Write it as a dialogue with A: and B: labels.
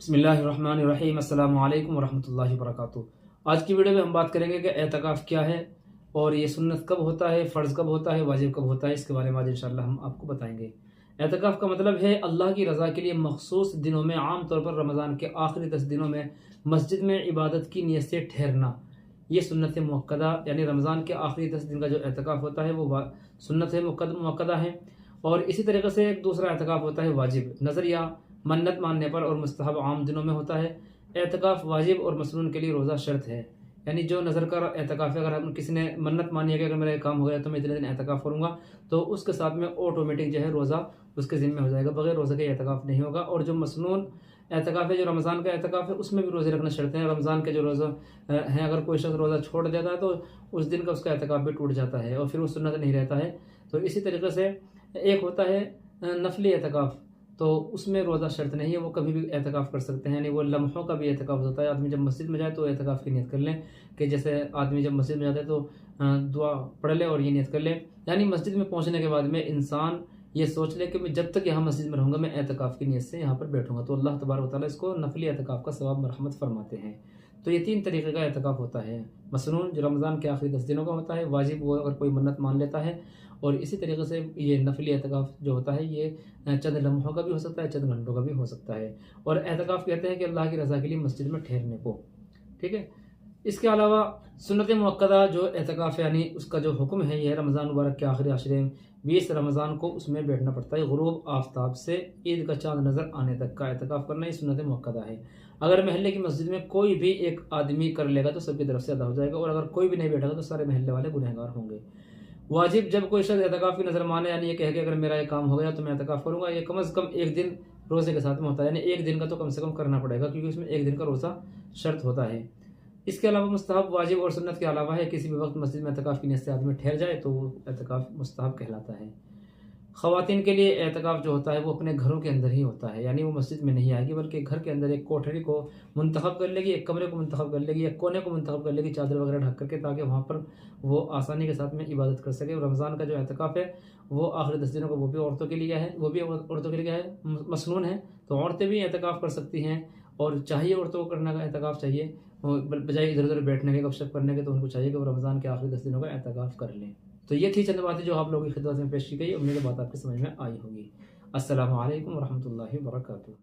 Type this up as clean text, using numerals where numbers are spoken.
A: बिस्मिल्लाहिर्रहमानिर्रहीम अस्सलामु अलैकुम वरहमतुल्लाहि वबरकातुहू। आज की वीडियो में हम बात करेंगे कि एतकाफ़ क्या है और ये सुन्नत कब होता है, फ़र्ज़ कब होता है, वाजिब कब होता है। इसके बारे में आज इंशाअल्लाह हम आपको बताएंगे। एतकाफ़ का मतलब है अल्लाह की रज़ा के लिए मख़सूस दिनों में, आम तौर पर रमज़ान के आखिरी 10 दिनों में मस्जिद में इबादत की नीयत से ठहरना। ये सुन्नत मुअक्कदा, यानी रमज़ान के आखिरी 10 दिन का जो एतकाफ़ होता है वो सुन्नत मुअक्कदा है। और इसी तरीके से एक दूसरा एतकाफ़ होता है वाजिब, नज़र या मन्नत मानने पर और मुस्तहब आम दिनों में होता है। एतकाफ़ वाजिब और मसनून के लिए रोज़ा शर्त है, यानी जो नज़र का एतकाफ़ है, अगर हम किसी ने मन्नत मानी है कि अगर मेरा ये काम हो गया तो मैं इतने दिन एतकाफ़ करूँगा, तो उसके साथ में ऑटोमेटिक जो है रोज़ा उसके ज़िम्मे हो जाएगा, बगैर रोज़े के एतकाफ़ नहीं होगा। और जो मसनून एतकाफ़ है, जो रमज़ान का एतकाफ़ है, उसमें भी रोज़े रखना शर्त है। रमज़ान के जो रोज़ा हैं, अगर कोई शख्स रोज़ा छोड़ देता है तो उस दिन का उसका एतकाफ़ भी टूट जाता है और फिर वो सुन्नत नहीं रहता है। तो इसी तरीके से एक होता है नफली एतकाफ़, तो उसमें रोज़ा शर्त नहीं है, वो कभी भी एतकाफ़ कर सकते हैं, यानी वो लम्हों का भी एतकाफ़ होता है। आदमी जब मस्जिद में जाए तो एतकाफ़ की नियत कर लें कि जैसे आदमी जब मस्जिद में जाता है तो दुआ पढ़ ले और ये नियत कर ले, यानी मस्जिद में पहुँचने के बाद में इंसान ये सोच ले कि मैं जब तक यहाँ मस्जिद में रहूँगा मैं एतकाफ़ की नियत से यहाँ पर बैठूँगा, तो अल्लाह तबारक व तआला इसको नफली एतकाफ़ का सवाब मरहमत फरमाते हैं। तो ये 3 तरीके का एतकाफ़ होता है। मसनून जो रमज़ान के आखिरी 10 दिनों का होता है, वाजिब वो अगर कोई मन्नत मान लेता है, और इसी तरीके से ये नफली एतकाफ़ जो होता है ये चंद लम्हों का भी हो सकता है, चंद घंटों का भी हो सकता है। और एतकाफ़ कहते हैं कि अल्लाह की रज़ा के लिए मस्जिद में ठहरने को, ठीक है। इसके अलावा सुन्नत मुअक्कदा जो एतकाफ़ है, यानी उसका जो हुक्म है, ये है रमज़ान मुबारक के आखिरी आशरे 20 रमज़ान को उसमें बैठना पड़ता है। गुरूब आफ्ताब से ईद का चाँद नज़र आने तक का एतकाफ़ करना, ये सुन्नत मुअक्कदा है। अगर महल्ले की मस्जिद में कोई भी एक आदमी कर लेगा तो सबकी तरफ से अदा हो जाएगा, और अगर कोई भी नहीं बैठेगा तो सारे महल्ले वाले गुनहगार होंगे। वाजिब जब कोई शख्स एतकाफ़ की नज़र माने, यानी ये कहे कि अगर मेरा ये काम हो गया तो मैं एतकाफ़ करूँगा, ये कम से कम 1 दिन रोज़े के साथ में होता है, यानी 1 दिन का तो कम से कम करना पड़ेगा, क्योंकि उसमें 1 दिन का रोज़ा शर्त होता है। इसके अलावा मुस्तहब, वाजिब और सुन्नत के अलावा है किसी भी वक्त मस्जिद में एतकाफ़ की नीयत से आदमी ठहर जाए तो वो एतकाफ़ मुस्तहब कहलाता है। ख़वातीन के लिए एतकाफ़ जो होता है वो अपने घरों के अंदर ही होता है, यानी वो मस्जिद में नहीं आएगी, बल्कि घर के अंदर एक कोठरी को मुंतखब कर लेगी, एक कमरे को मुंतखब कर लेगी, एक कोने को मुंतखब कर लेगी चादर वगैरह ढक करके, ताकि वहाँ पर वो आसानी के साथ में इबादत कर सके। और रमज़ान का जो एतकाफ़ है वो आखिरी 10 दिनों का, वो भी औरतों के लिए है, वो भी औरतों के लिए क्या है, मसनून है, तो औरतें भी एतकाफ़ कर सकती हैं। और चाहिए औरतों को करने का एतकाफ़ चाहिए, बजाय इधर-उधर बैठने के, गपशप करने के, तो उनको चाहिए कि वो रमज़ान के आखिरी 10 दिनों का एतकाफ़ कर लें। तो ये थी चंद बातें जो आप लोगों की खिदमत में पेश की गई। उम्मीद है बात आपकी समझ में आई होगी। अस्सलामु अलैकुम वरहमतुल्लाहि वबरकातुहू।